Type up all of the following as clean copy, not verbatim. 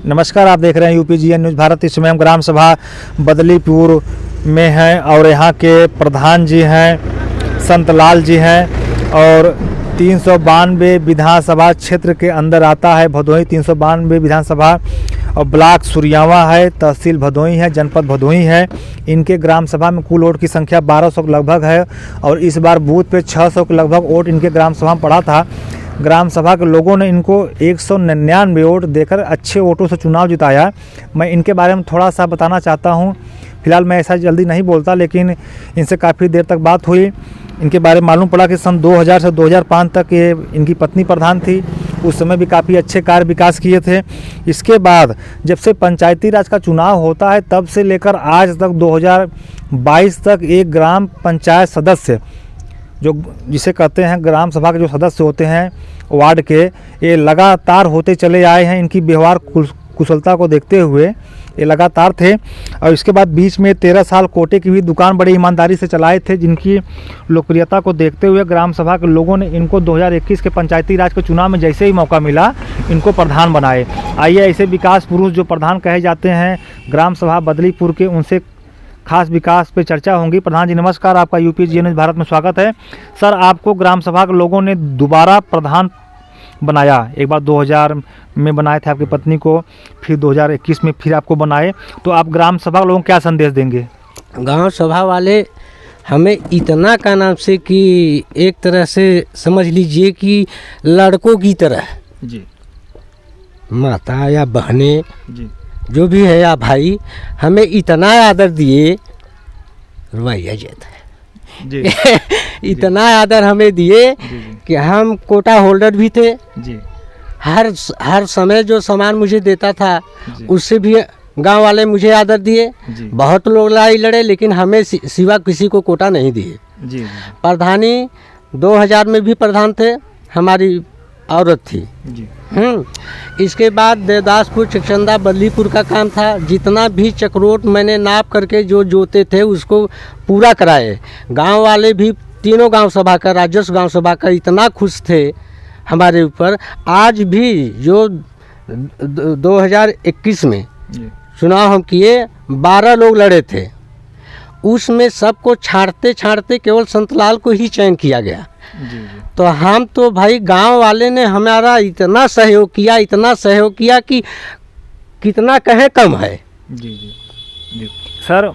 नमस्कार, आप देख रहे हैं UPGN न्यूज़ भारत। इस समय हम ग्राम सभा बदलीपुर में हैं और यहाँ के प्रधान जी हैं संतलाल जी हैं और 392 विधानसभा क्षेत्र के अंदर आता है भदोही। 392 विधानसभा और ब्लॉक सुरियावा है, तहसील भदोही है, जनपद भदोही है। इनके ग्राम सभा में कुल वोट की संख्या 1200 के लगभग है और इस बार बूथ पे 600 के लगभग वोट इनके ग्राम सभा में पड़ा था। ग्राम सभा के लोगों ने इनको 199 वोट देकर अच्छे वोटों से चुनाव जिताया। मैं इनके बारे में थोड़ा सा बताना चाहता हूं। फिलहाल मैं ऐसा जल्दी नहीं बोलता, लेकिन इनसे काफ़ी देर तक बात हुई। इनके बारे में मालूम पड़ा कि सन 2000 से 2005 तक ये इनकी पत्नी प्रधान थी। उस समय भी काफ़ी अच्छे कार्य विकास किए थे। इसके बाद जब से पंचायती राज का चुनाव होता है तब से लेकर आज तक 2022 तक एक ग्राम पंचायत सदस्य, जो जिसे कहते हैं ग्राम सभा के जो सदस्य होते हैं वार्ड के, ये लगातार होते चले आए हैं। इनकी व्यवहार कुशलता को देखते हुए ये लगातार थे। और इसके बाद बीच में 13 साल कोटे की भी दुकान बड़ी ईमानदारी से चलाए थे, जिनकी लोकप्रियता को देखते हुए ग्राम सभा के लोगों ने इनको 2021 के पंचायती राज के चुनाव में जैसे ही मौका मिला इनको प्रधान बनाए। आइए ऐसे विकास पुरुष जो प्रधान कहे जाते हैं ग्राम सभा बदलीपुर के, उनसे खास विकास पे चर्चा होंगी। प्रधान जी नमस्कार, आपका UPGN न्यूज़ भारत में स्वागत है। सर, आपको ग्राम सभा के लोगों ने दोबारा प्रधान बनाया। एक बार 2000 में बनाए थे आपकी पत्नी को, फिर 2021 में फिर आपको बनाए। तो आप ग्राम सभा के लोगों को क्या संदेश देंगे? गांव सभा वाले हमें इतना का नाम से कि एक तरह से समझ लीजिए कि लड़कों की तरह जी, माता या बहनें जी, जो भी है या भाई, हमें इतना आदर दिए, रुआइया जाता है जी इतना आदर हमें दिए जी, कि हम कोटा होल्डर भी थे। जी, हर समय जो सामान मुझे देता था जी, उससे भी गांव वाले मुझे आदर दिए। जी, बहुत लोग लड़ाई लड़े लेकिन हमें सिवा किसी को कोटा नहीं दिए। जी, प्रधानी 2000 में भी प्रधान थे, हमारी औरत थी। जी, इसके बाद देवदासपुर चकचंदा बदलीपुर का काम था। जितना भी चक्रोट मैंने नाप करके जो जोते थे उसको पूरा कराए। गांव वाले भी तीनों गांव सभा का, राजस्व गांव सभा का इतना खुश थे हमारे ऊपर। आज भी जो 2021 में जी, चुनाव हम किए, 12 लोग लड़े थे, उसमें सबको छांटते छांटते केवल संतलाल को ही चयन किया गया। जी, तो हम तो भाई गांव वाले ने हमारा इतना सहयोग किया कि कितना कहें कम है। जी, जी, जी। सर,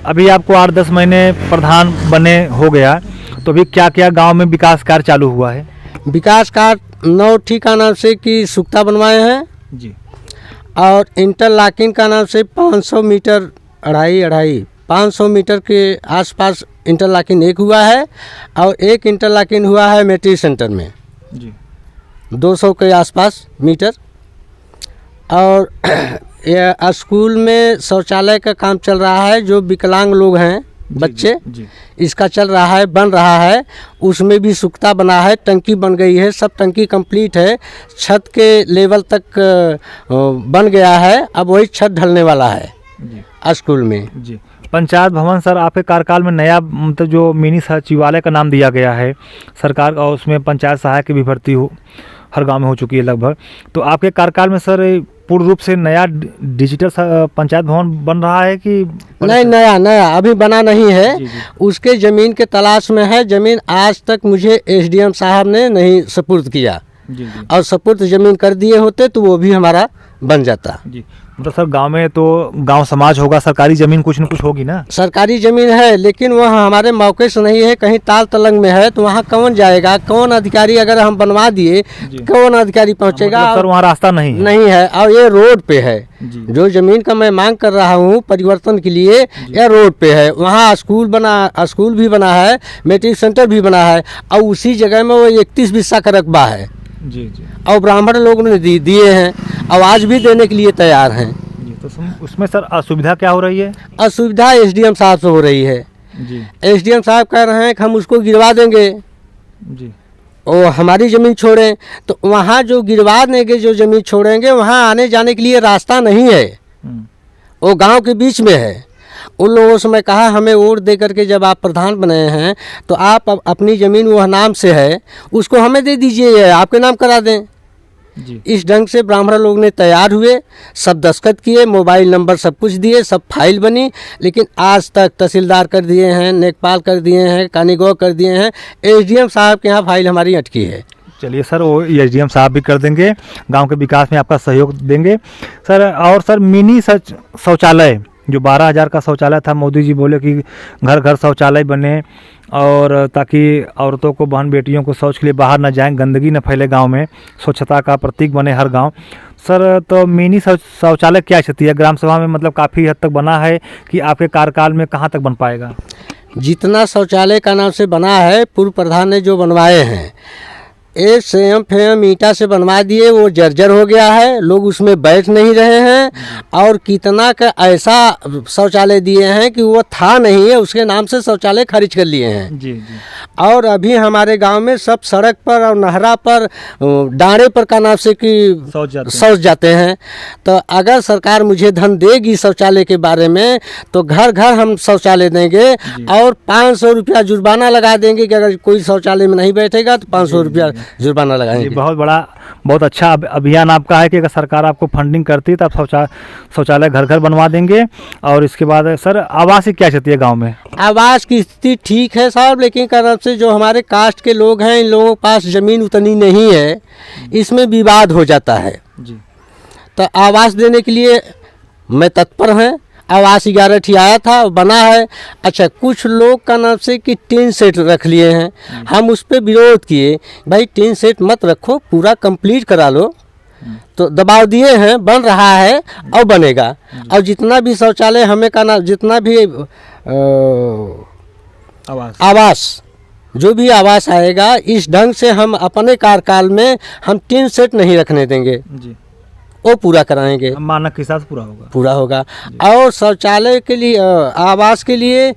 अभी आपको 8-10 महीने प्रधान बने हो गया, तो अभी क्या क्या गांव में विकास कार्य चालू हुआ है? विकास कार्य 9 का नाम से कि सुक्ता बनवाए हैं जी, और इंटरलॉकिंग का नाम से 500 मीटर 500 मीटर के आसपास इंटरलॉकिंग एक हुआ है और एक इंटरलॉकिंग हुआ है मेट्रिक सेंटर में जी, 200 के आसपास मीटर। और ये स्कूल में शौचालय का काम चल रहा है, जो विकलांग लोग हैं बच्चे, जी, इसका चल रहा है, बन रहा है। उसमें भी सुक्ता बना है, टंकी बन गई है, सब टंकी कंप्लीट है, छत के लेवल तक बन गया है। अब वही छत ढलने वाला है जी, स्कूल में। जी। पंचायत भवन सर, आपके कार्यकाल में नया मतलब जो मिनी सचिवालय का नाम दिया गया है सरकार, और उसमें पंचायत सहायक की भी भर्ती हो हर गांव में हो चुकी है लगभग। तो आपके कार्यकाल में सर पूर्ण रूप से नया डिजिटल पंचायत भवन बन रहा है कि नहीं? नया अभी बना नहीं है। जी, जी, उसके ज़मीन के तलाश में है। ज़मीन आज तक मुझे SDM साहब ने नहीं सुपुर्द किया, जी, जी, और सुपुर्द ज़मीन कर दिए होते तो वो भी हमारा बन जाता। जी। मतलब सर गांव में तो गांव समाज होगा, सरकारी ज़मीन कुछ न कुछ होगी ना? सरकारी ज़मीन है लेकिन वह हमारे मौके से नहीं है, कहीं ताल तलंग में है, तो वहाँ कौन जाएगा? कौन अधिकारी? अगर हम बनवा दिए कौन अधिकारी पहुँचेगा? मतलब सर वहाँ रास्ता नहीं है। और ये रोड पे है। जी, जो ज़मीन का मैं मांग कर रहा हूँ परिवर्तन के लिए, यह रोड पे है। वहाँ स्कूल भी बना है, मेट्रिक सेंटर भी बना है, और उसी जगह में वो 31 बिस्सा का रकबा है। जी, जी, और ब्राह्मण लोग ने दिए हैं और आज भी देने के लिए तैयार हैं। जी। तो उसमें सर असुविधा क्या हो रही है? असुविधा SDM साहब से हो रही है। जी, SDM साहब कह रहे हैं कि हम उसको गिरवा देंगे जी, और हमारी ज़मीन छोड़ें, तो वहाँ जो गिरवा देंगे, जो ज़मीन छोड़ेंगे, वहाँ आने जाने के लिए रास्ता नहीं है, वो गांव के बीच में है। उन लोगों से मैं कहा हमें वोट दे करके जब आप प्रधान बने हैं तो आप अपनी ज़मीन वह नाम से है उसको हमें दे दीजिए, आपके नाम करा दें। जी। इस ढंग से ब्राह्मण लोग ने तैयार हुए, सब दस्तखत किए, मोबाइल नंबर सब कुछ दिए, सब फाइल बनी, लेकिन आज तक तहसीलदार कर दिए हैं, लेखपाल कर दिए हैं, कानीगो कर दिए हैं, एसडीएम साहब के यहाँ फाइल हमारी अटकी है। चलिए सर, वो एसडीएम साहब भी कर देंगे, गांव के विकास में आपका सहयोग देंगे सर। और सर मिनी शौचालय जो 12,000 का शौचालय था, मोदी जी बोले कि घर घर शौचालय बने और ताकि औरतों को, बहन बेटियों को शौच के लिए बाहर न जाएं, गंदगी न फैले गांव में, स्वच्छता का प्रतीक बने हर गांव। सर तो मिनी शौचालय क्या स्थिति है ग्राम सभा में, मतलब काफ़ी हद तक बना है कि आपके कार्यकाल में कहाँ तक बन पाएगा? जितना शौचालय का नाम से बना है, पूर्व प्रधान ने जो बनवाए हैं, एक सेम फेम ईंटा से बनवा दिए, वो जर्जर हो गया है, लोग उसमें बैठ नहीं रहे हैं। और कितना का ऐसा शौचालय दिए हैं कि वो था नहीं है, उसके नाम से शौचालय खरीद कर लिए हैं। जी जी। और अभी हमारे गांव में सब सड़क पर और नहरा पर, डाँड़े पर का नाम से कि शौच जाते हैं। तो अगर सरकार मुझे धन देगी शौचालय के बारे में, तो घर घर हम शौचालय देंगे और 500 रुपया जुर्माना लगा देंगे कि अगर कोई शौचालय में नहीं बैठेगा तो 500 रुपया जुर्माना लगाएंगे। बहुत बड़ा, बहुत अच्छा अभियान आपका है कि अगर सरकार आपको फंडिंग करती है तो आप शौचालय घर घर बनवा देंगे। और इसके बाद सर आवास की क्या स्थिति है गांव में? आवास की स्थिति ठीक है साहब, लेकिन कारण से जो हमारे कास्ट के लोग हैं, इन लोगों के पास ज़मीन उतनी नहीं है, इसमें विवाद हो जाता है जी। तो आवास देने के लिए मैं तत्पर हैं। आवास 11 ठी आया था, बना है। अच्छा, कुछ लोग का नाम से कि टीन सेट रख लिए हैं, हम उस पर विरोध किए, भाई टीन सेट मत रखो, पूरा कंप्लीट करा लो। तो दबाव दिए हैं, बन रहा है और बनेगा। और जितना भी शौचालय हमें का ना, जितना भी आवास जो भी आवास आएगा, इस ढंग से हम अपने कार्यकाल में हम टीन सेट नहीं रखने देंगे जी। वो पूरा कराएंगे, मानक के हिसाब से पूरा होगा। और शौचालय के लिए, आवास के लिए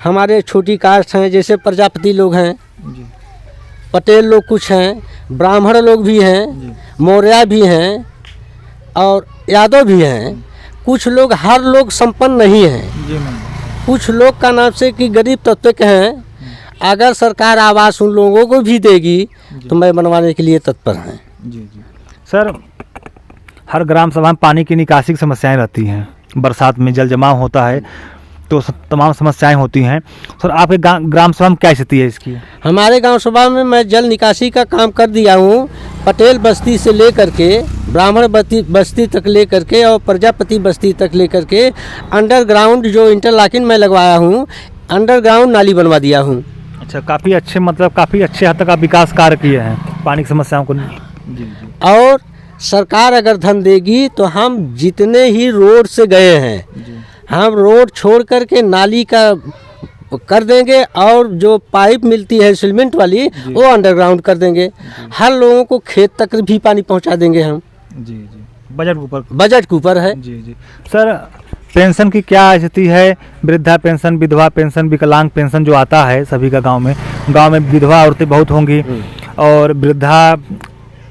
हमारे छोटी कास्ट हैं, जैसे प्रजापति लोग हैं जी। पटेल लोग कुछ हैं, ब्राह्मण लोग भी हैं, मौर्य भी हैं और यादव भी हैं। कुछ लोग, हर लोग संपन्न नहीं हैं जी। कुछ लोग का नाम से कि गरीब तबके के हैं। अगर सरकार आवास उन लोगों को भी देगी तो मैं बनवाने के लिए तत्पर हैं। जी जी। सर हर ग्राम सभा में पानी की निकासी की समस्याएं रहती हैं, बरसात में जल जमाव होता है तो तमाम समस्याएं होती हैं। सर आपके ग्राम सभा में क्या स्थिति है इसकी? हमारे गांव सभा में मैं जल निकासी का काम कर दिया हूं, पटेल बस्ती से लेकर के ब्राह्मण बस्ती तक लेकर के और प्रजापति बस्ती तक लेकर के अंडरग्राउंड जो इंटरलॉकिंग मैं लगवाया हूं, अंडरग्राउंड नाली बनवा दिया हूं। अच्छा, काफ़ी अच्छे, मतलब काफ़ी अच्छे हद तक आप विकास कार्य किए हैं पानी की समस्याओं को। जी। और सरकार अगर धन देगी तो हम जितने ही रोड से गए हैं, हम रोड छोड़ करके नाली का कर देंगे और जो पाइप मिलती है सीमेंट वाली वो अंडरग्राउंड कर देंगे। हर लोगों को खेत तक भी पानी पहुंचा देंगे हम। जी जी। बजट के ऊपर है। जी जी। सर पेंशन की क्या स्थिति है? वृद्धा पेंशन, विधवा पेंशन, विकलांग पेंशन जो आता है सभी का गांव में विधवा औरतें बहुत होंगी और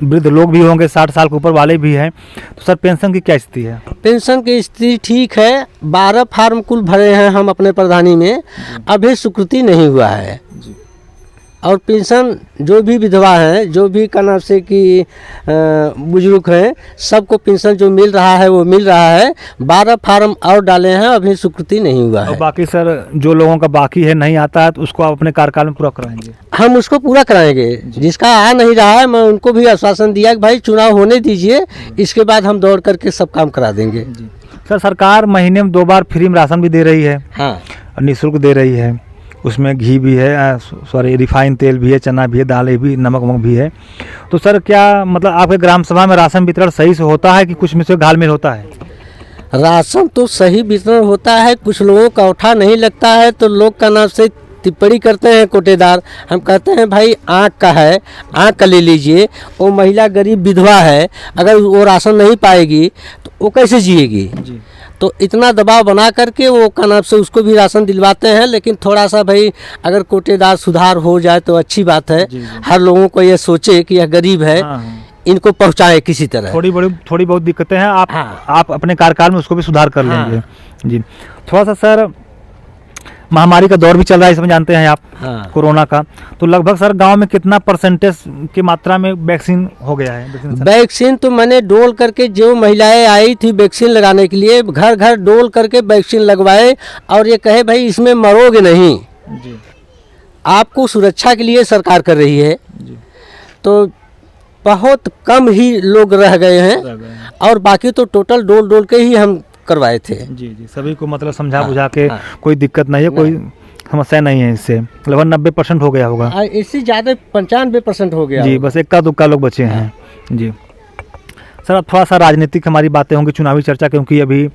वृद्ध लोग भी होंगे, 60 साल के ऊपर वाले भी हैं। तो सर पेंशन की क्या स्थिति है? पेंशन की स्थिति ठीक है। 12 फार्म कुल भरे हैं हम अपने प्रधानी में, अभी स्वीकृति नहीं हुआ है। और पेंशन जो भी विधवा हैं, जो भी का नाम से कि बुजुर्ग हैं, सबको पेंशन जो मिल रहा है वो मिल रहा है। 12 फार्म और डाले हैं, अभी स्वीकृति नहीं हुआ है। और बाकी सर जो लोगों का बाकी है, नहीं आता है, तो उसको आप अपने कार्यकाल में पूरा कराएंगे? हम उसको पूरा कराएंगे। जिसका आ नहीं रहा है, मैं उनको भी आश्वासन दिया कि भाई चुनाव होने दीजिए, इसके बाद हम दौड़ करके सब काम करा देंगे। सर सरकार महीने में 2 बार फ्री में राशन भी दे रही है। हाँ, निःशुल्क दे रही है। उसमें घी भी है, सॉरी रिफाइन तेल भी है, चना भी है, दालें भी, नमक वमक भी है। तो सर क्या मतलब आपके ग्राम सभा में राशन वितरण सही से होता है कि कुछ में से घालमेल होता है? राशन तो सही वितरण होता है, कुछ लोगों का उठा नहीं लगता है तो लोग का नाम से टिप्पणी करते हैं कोटेदार। हम कहते हैं भाई आँख का है, आँख का ले लीजिए। वो महिला गरीब विधवा है, अगर वो राशन नहीं पाएगी तो वो कैसे जिएगी? तो इतना दबाव बना करके वो का नाम से उसको भी राशन दिलवाते हैं। लेकिन थोड़ा सा भाई अगर कोटेदार सुधार हो जाए तो अच्छी बात है। हर लोगों को ये सोचे कि यह गरीब है, इनको पहुंचाए किसी तरह। थोड़ी बहुत दिक्कतें हैं, आप अपने कार्यकाल में उसको भी सुधार कर लेंगे। जी। थोड़ा सा सर महामारी का दौर भी चल रहा है, इसमें जानते हैं आप, हाँ। कोरोना का। तो लगभग सर गांव में कितना परसेंटेज की मात्रा में वैक्सीन हो गया है? वैक्सीन तो मैंने डोल करके, जो महिलाएं आई थी वैक्सीन लगाने के लिए, घर घर डोल करके वैक्सीन लगवाए और ये कहे भाई इसमें मरोगे नहीं जी आपको सुरक्षा के लिए सरकार कर रही है। जी तो बहुत कम ही लोग रह गए हैं और बाकी तो टोटल डोल डोल के ही हम करवाए थे। जी जी, सभी को मतलब समझा हाँ, बुझा के हाँ। कोई दिक्कत नहीं है, कोई समस्या नहीं है इससे। लगभग 90% हो गया होगा इससे ज़्यादा 95% हो गया जी, होगा। बस इक्का दुक्का लोग बचे हैं जी। सर अब थोड़ा सा राजनीतिक हमारी बातें होंगी, चुनावी चर्चा, क्योंकि अभी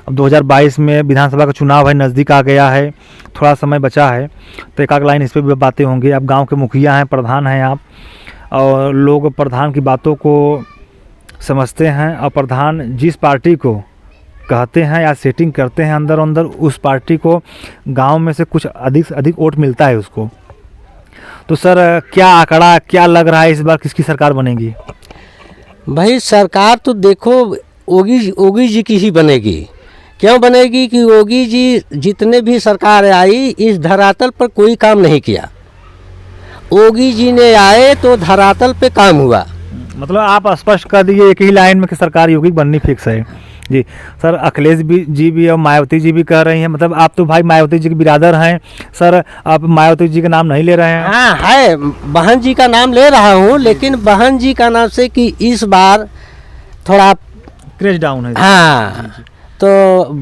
अब 2022 में विधानसभा का चुनाव है, नज़दीक आ गया है, थोड़ा समय बचा है, तो एक आध लाइन इस पर भी बातें होंगी। आप गांव के मुखिया हैं, प्रधान हैं आप, और लोग प्रधान की बातों को समझते हैं, और प्रधान जिस पार्टी को कहते हैं या सेटिंग करते हैं अंदर अंदर, उस पार्टी को गांव में से कुछ अधिक से अधिक वोट मिलता है उसको। तो सर क्या आंकड़ा, क्या लग रहा है इस बार किसकी सरकार बनेगी? भाई सरकार तो देखो योगी जी की ही बनेगी। क्यों बनेगी कि योगी जी जितने भी सरकार आई इस धरातल पर कोई काम नहीं किया। योगी जी ने आए तो धरातल पे काम हुआ। मतलब आप स्पष्ट कर दीजिए एक ही लाइन में कि सरकार योगी बननी फिक्स है जी। सर अखिलेश जी भी और मायावती जी भी कह रही हैं, मतलब आप तो भाई मायावती जी के बिरादर हैं सर, आप मायावती जी का नाम नहीं ले रहे हैं? हाँ है, बहन जी का नाम ले रहा हूँ, लेकिन बहन जी का नाम से कि इस बार थोड़ा क्रेज डाउन है। हाँ, तो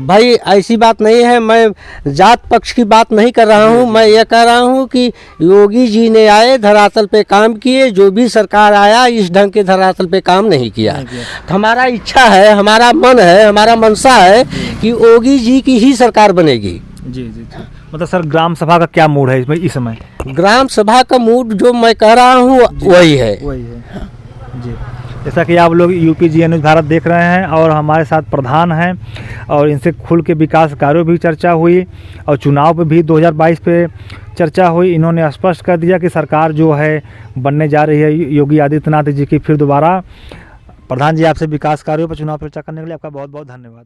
भाई ऐसी बात नहीं है, मैं जात पक्ष की बात नहीं कर रहा हूँ, मैं ये कह रहा हूँ कि योगी जी ने आए धरातल पे काम किए, जो भी सरकार आया इस ढंग के धरातल पे काम नहीं किया। तो हमारा इच्छा है, हमारा मन है, हमारा मनसा है कि योगी जी की ही सरकार बनेगी। जी जी जी, मतलब सर ग्राम सभा का क्या मूड है इसमें इस समय? ग्राम सभा का मूड जो मैं कह रहा हूँ वही है जी। जैसा कि आप लोग UPGN न्यूज़ भारत देख रहे हैं और हमारे साथ प्रधान हैं, और इनसे खुल के विकास कार्यों भी चर्चा हुई और चुनाव पे भी 2022 पे चर्चा हुई। इन्होंने स्पष्ट कर दिया कि सरकार जो है बनने जा रही है योगी आदित्यनाथ जी की फिर दोबारा। प्रधान जी आपसे विकास कार्यों पर चुनाव पर चर्चा करने के लिए आपका बहुत बहुत धन्यवाद।